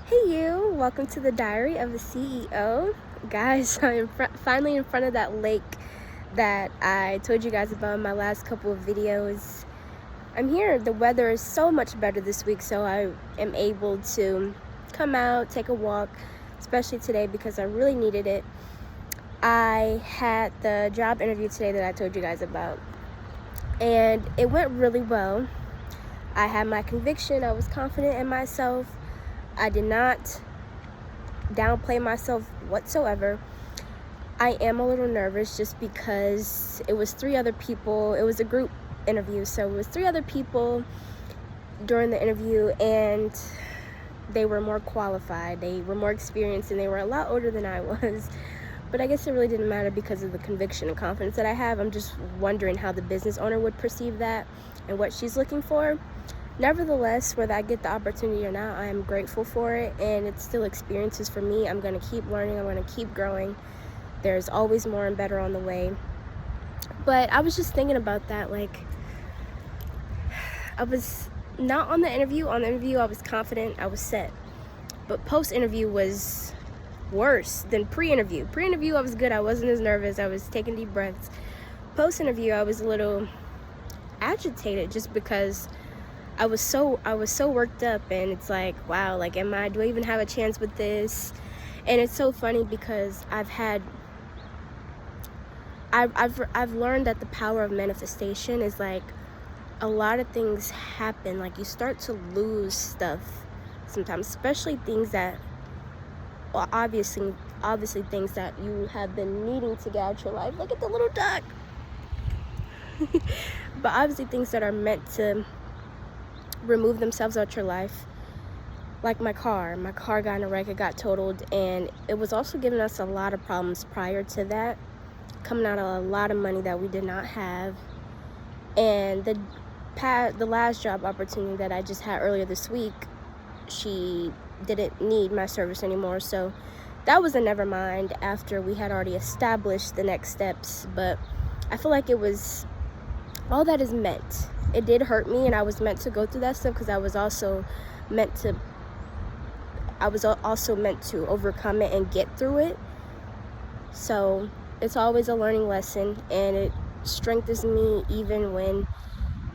Hey you, welcome to the Diary of a CEO. Guys, I'm finally in front of that lake that I told you guys about in my last couple of videos. I'm here. The weather is so much better this week, so I am able to come out, take a walk, especially today because I really needed it. I had the job interview today that I told you guys about, and it went really well. I had my conviction. I was confident in myself. I did not downplay myself whatsoever. I am a little nervous just because it was 3 other people. It was a group interview, so it was 3 other people during the interview, and they were more qualified, they were more experienced, and they were a lot older than I was. But I guess it really didn't matter because of the conviction and confidence that I have. I'm just wondering how the business owner would perceive that and what she's looking for. Nevertheless, whether I get the opportunity or not, I am grateful for it, and it's still experiences for me. I'm going to keep learning. I'm going to keep growing. There's always more and better on the way. But I was just thinking about that. Like, I was not on the interview. On the interview, I was confident. I was set. But post-interview was worse than pre-interview. Pre-interview, I was good. I wasn't as nervous. I was taking deep breaths. Post-interview, I was a little agitated just because I was so worked up, and it's like, wow, like, do I even have a chance with this? And it's so funny because I've learned that the power of manifestation is like a lot of things happen. Like, you start to lose stuff sometimes, especially things that, well, obviously things that you have been needing to get out your life. Look at the little duck. But obviously things that are meant to remove themselves out your life, like my car got in a wreck. It got totaled, and it was also giving us a lot of problems prior to that, coming out of a lot of money that we did not have. And the last job opportunity that I just had earlier this week, she didn't need my service anymore, so that was a never mind after we had already established the next steps. But I feel like it was all that is meant. It did hurt me, and I was meant to go through that stuff because I was also meant to overcome it and get through it. So it's always a learning lesson, and it strengthens me even when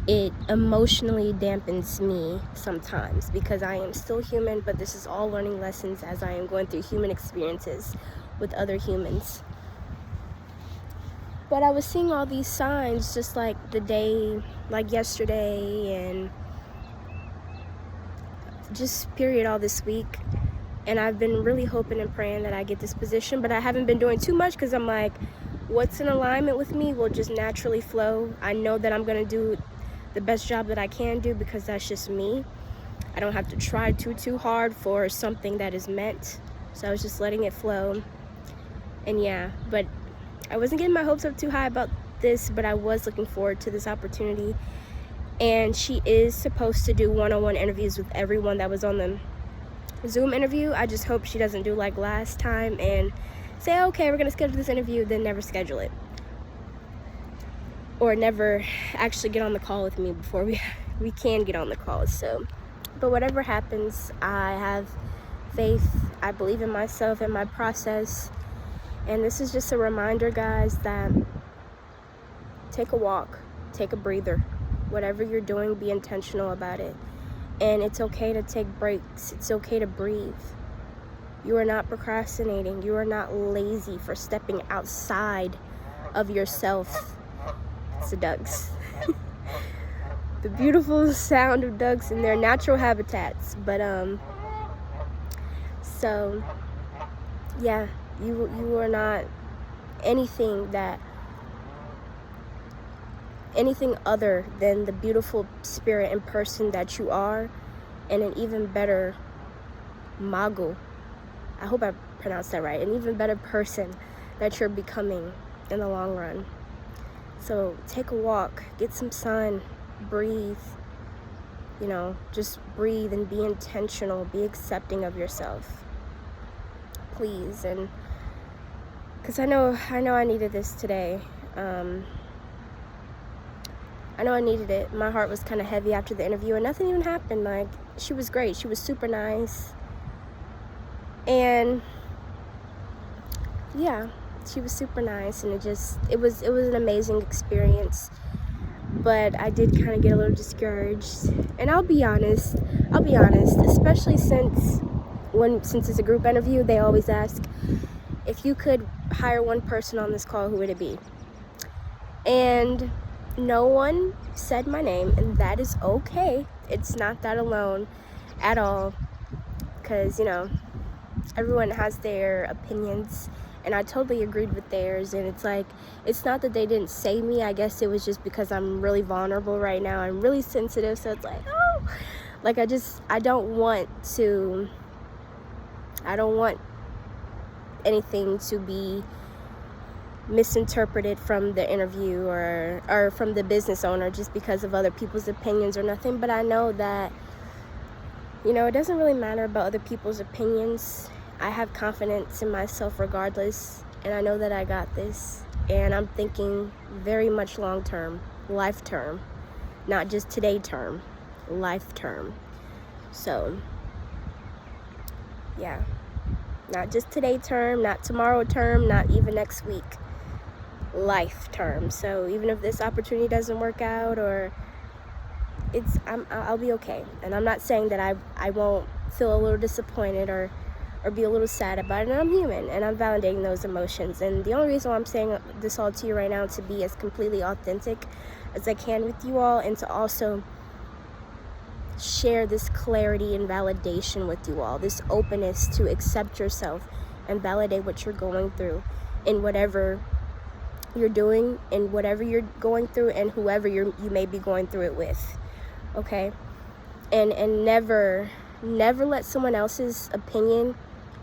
it emotionally dampens me sometimes, because I am still human. But this is all learning lessons as I am going through human experiences with other humans. But I was seeing all these signs just like yesterday, and just period all this week. And I've been really hoping and praying that I get this position, but I haven't been doing too much because I'm like, what's in alignment with me will just naturally flow. I know that I'm going to do the best job that I can do because that's just me. I don't have to try too hard for something that is meant. So I was just letting it flow. And yeah, but I wasn't getting my hopes up too high about this, but I was looking forward to this opportunity. And she is supposed to do one-on-one interviews with everyone that was on the Zoom interview. I just hope she doesn't do like last time and say, okay, we're gonna schedule this interview, then never schedule it, or never actually get on the call with me before we can get on the call. So, but whatever happens, I have faith. I believe in myself and my process. And this is just a reminder, guys, that take a walk, take a breather. Whatever you're doing, be intentional about it. And it's okay to take breaks. It's okay to breathe. You are not procrastinating. You are not lazy for stepping outside of yourself. It's the ducks. The beautiful sound of ducks in their natural habitats. But so yeah, you are not anything other than the beautiful spirit and person that you are, and an even better mago. I hope I pronounced that right. An even better person that you're becoming in the long run. So take a walk, get some sun, breathe, just breathe and be intentional, be accepting of yourself, please. And because I know I needed this today. I know I needed it. My heart was kind of heavy after the interview, and nothing even happened. Like, she was great. She was super nice. And yeah, she was super nice, and it was an amazing experience. But I did kind of get a little discouraged. And I'll be honest, especially since it's a group interview, they always ask, if you could hire one person on this call, who would it be? And no one said my name, and that is okay. It's not that alone at all, because, you know, everyone has their opinions, and I totally agreed with theirs. And it's like, it's not that they didn't say me. I guess it was just because I'm really vulnerable right now. I'm really sensitive, so it's like, oh, like I don't want anything to be misinterpreted from the interview or from the business owner just because of other people's opinions or nothing. But I know that, you know, it doesn't really matter about other people's opinions. I have confidence in myself regardless, and I know that I got this. And I'm thinking very much long term, life term, not just today term, life term. So yeah, not just today term, not tomorrow term, not even next week, life term. So even if this opportunity doesn't work out, or I'll be okay. And I'm not saying that I won't feel a little disappointed or be a little sad about it. And I'm human, and I'm validating those emotions. And the only reason why I'm saying this all to you right now, to be as completely authentic as I can with you all, and to also share this clarity and validation with you all, this openness to accept yourself and validate what you're going through in whatever you're doing, in whatever you're going through, and whoever you may be going through it with. Okay? And never let someone else's opinion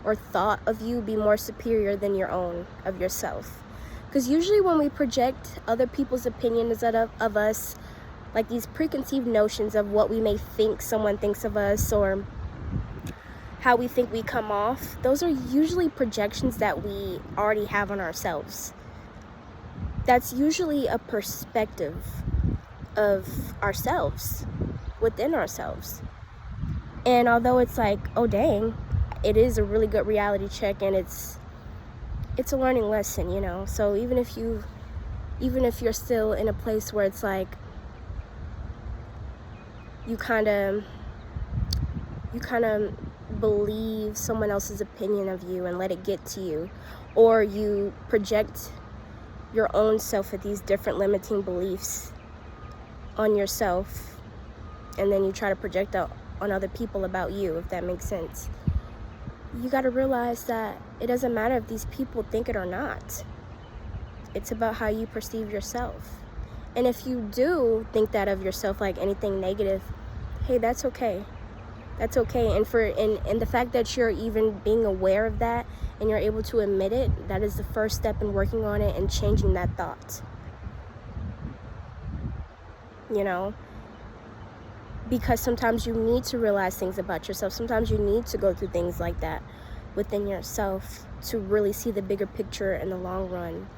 or thought of you be more superior than your own, of yourself. Because usually when we project other people's opinions of us, like these preconceived notions of what we may think someone thinks of us, or how we think we come off, those are usually projections that we already have on ourselves. That's usually a perspective of ourselves, within ourselves. And although it's like, oh dang, it is a really good reality check, and it's a learning lesson, you know. So even if you're still in a place where it's like you kind of believe someone else's opinion of you and let it get to you, or you project your own self with these different limiting beliefs on yourself, and then you try to project out on other people about you, if that makes sense. You got to realize that it doesn't matter if these people think it or not. It's about how you perceive yourself. And if you do think that of yourself, like anything negative, hey, that's okay. That's okay. And the fact that you're even being aware of that and you're able to admit it, that is the first step in working on it and changing that thought. You know? Because sometimes you need to realize things about yourself. Sometimes you need to go through things like that within yourself to really see the bigger picture in the long run.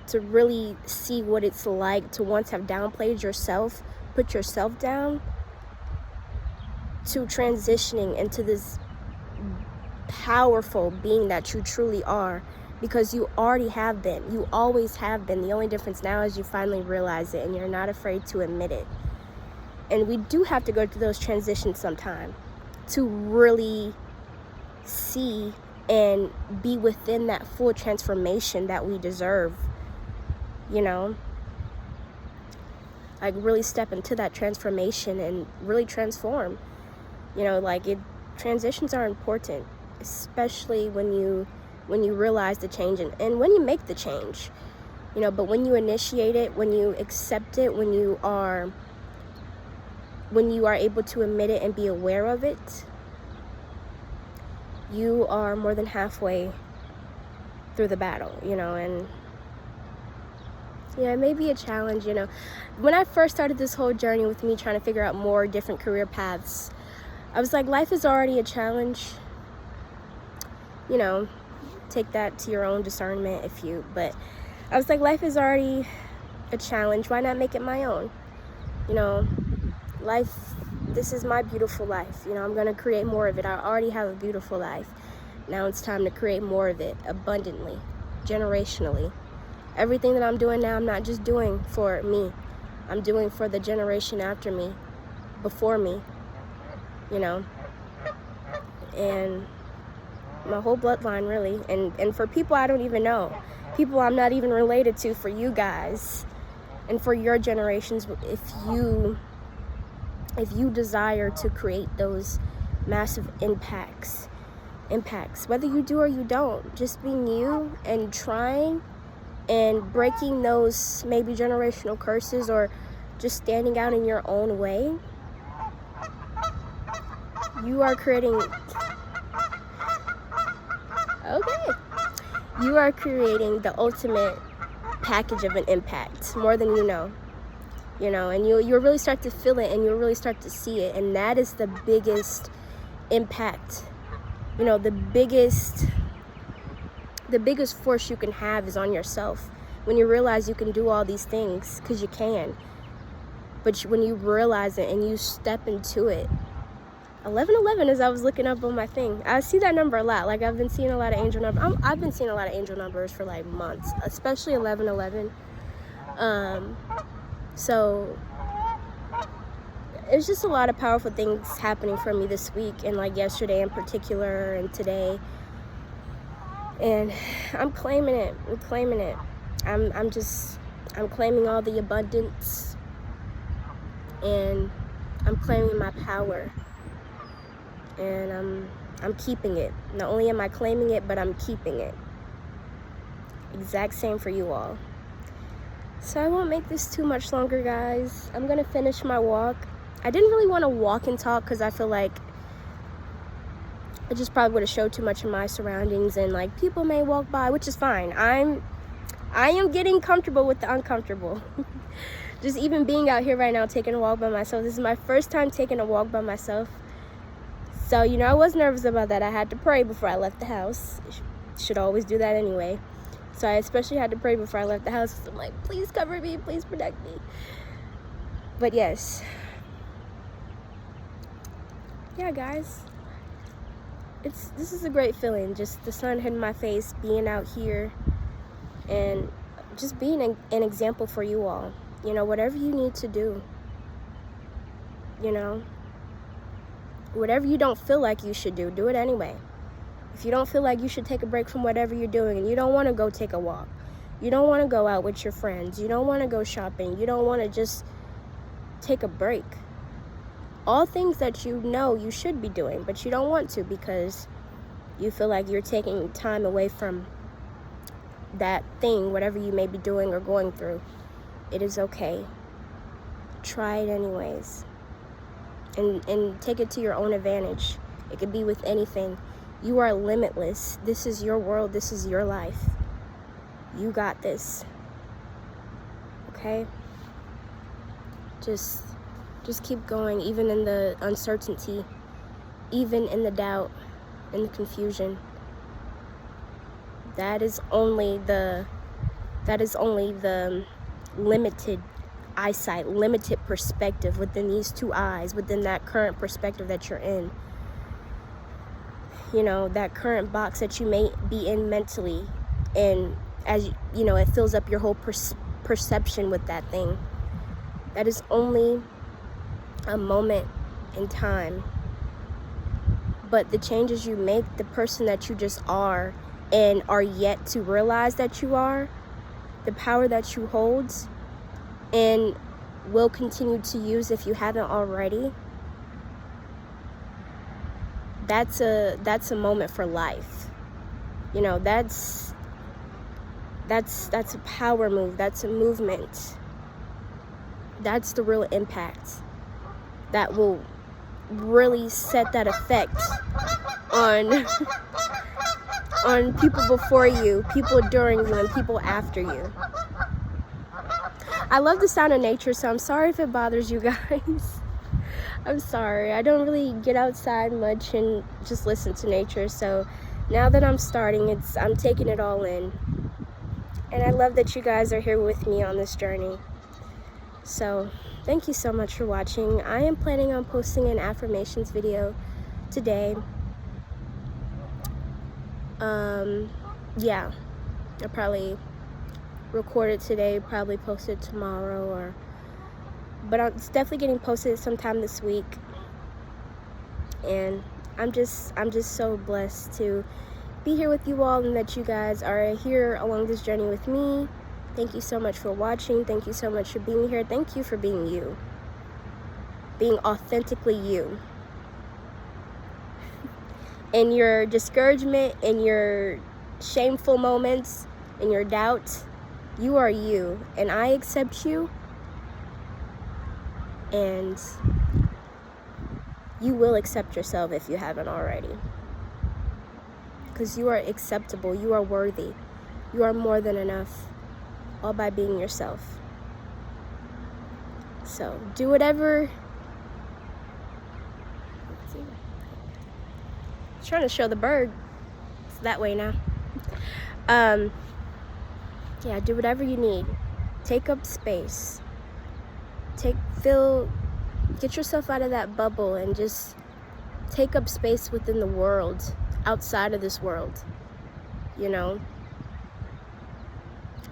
To really see what it's like to once have downplayed yourself, put yourself down, to transitioning into this powerful being that you truly are. Because you already have been. You always have been. The only difference now is you finally realize it and you're not afraid to admit it. And we do have to go through those transitions sometime to really see and be within that full transformation that we deserve, you know? Like really step into that transformation and really transform. You know, like transitions are important, especially when you realize the change and when you make the change, you know. But when you initiate it, when you accept it, when you are able to admit it and be aware of it, you are more than halfway through the battle, you know. And yeah, it may be a challenge, you know. When I first started this whole journey with me trying to figure out more different career paths, I was like, life is already a challenge, you know. Take that to your own discernment but I was like, life is already a challenge. Why not make it my own? You know, this is my beautiful life. You know, I'm going to create more of it. I already have a beautiful life. Now it's time to create more of it abundantly, generationally. Everything that I'm doing now, I'm not just doing for me. I'm doing for the generation after me, before me, you know, and my whole bloodline, really, and for people I don't even know, people I'm not even related to, for you guys, and for your generations, if you desire to create those massive impacts, whether you do or you don't, just being you and trying and breaking those maybe generational curses, or just standing out in your own way, you are creating, you are creating the ultimate package of an impact, more than you know, and you'll really start to feel it, and you'll really start to see it, and that is the biggest impact. The biggest force you can have is on yourself, when you realize you can do all these things, because you can. But when you realize it and you step into it, 1111, as I was looking up on my thing, I see that number a lot. Like, I've been seeing a lot of angel numbers. I've been seeing a lot of angel numbers for like months, especially 1111. So it's just a lot of powerful things happening for me this week, and like yesterday in particular, and today. And I'm claiming it. I'm claiming all the abundance, and I'm claiming my power, and I'm keeping it. Not only am I claiming it, but I'm keeping it. Exact same for you all. So I won't make this too much longer, guys. I'm gonna finish my walk. I didn't really want to walk and talk, because I feel like I just probably would have showed too much of my surroundings, and like people may walk by, which is fine. I am getting comfortable with the uncomfortable. Just even being out here right now, taking a walk by myself. This is my first time taking a walk by myself. So, I was nervous about that. I had to pray before I left the house. Should always do that anyway. So I especially had to pray before I left the house. I'm like, please cover me, please protect me. But yes. Yeah, guys. This is a great feeling. Just the sun hitting my face, being out here, and just being an example for you all. Whatever you need to do. Whatever you don't feel like you should do it anyway. If you don't feel like you should take a break from whatever you're doing, and you don't want to go take a walk, you don't want to go out with your friends, you don't want to go shopping, you don't want to just take a break. All things that you should be doing, but you don't want to, because you feel like you're taking time away from that thing, whatever you may be doing or going through. It is okay. Try it anyways. And take it to your own advantage. It could be with anything. You are limitless. This is your world. This is your life. You got this. Okay? Just keep going, even in the uncertainty, even in the doubt, in the confusion. That is only the limited eyesight, limited perspective within these two eyes, within that current perspective that you're in. That current box that you may be in mentally, and as it fills up your whole perception with that thing. That is only a moment in time. But the changes you make, the person that you just are and are yet to realize that you are, the power that you hold and will continue to use if you haven't already, that's a moment for life. That's a power move. That's a movement. That's the real impact that will really set that effect on people before you, people during you, and people after you. I love the sound of nature, so I'm sorry if it bothers you guys. I'm sorry. I don't really get outside much and just listen to nature, so now that I'm starting, I'm taking it all in. And I love that you guys are here with me on this journey. So thank you so much for watching. I am planning on posting an affirmations video today. Yeah, I'll probably record it today, probably post it tomorrow, but it's definitely getting posted sometime this week. And I'm just so blessed to be here with you all, and that you guys are here along this journey with me. Thank you so much for watching. Thank you so much for being here. Thank you for being you, being authentically you. In your discouragement, in your shameful moments, in your doubts, you are you, and I accept you, and you will accept yourself if you haven't already, because you are acceptable, you are worthy, you are more than enough, all by being yourself. So do whatever. Trying to show the bird. It's that way now. Yeah, do whatever you need. Take up space. Get yourself out of that bubble and just take up space within the world, outside of this world, you know?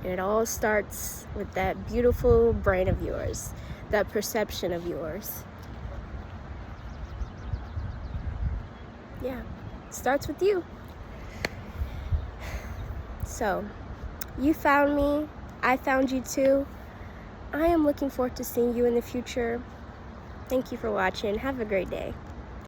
And it all starts with that beautiful brain of yours, that perception of yours. Yeah, it starts with you. So, you found me, I found you too. I am looking forward to seeing you in the future. Thank you for watching. Have a great day.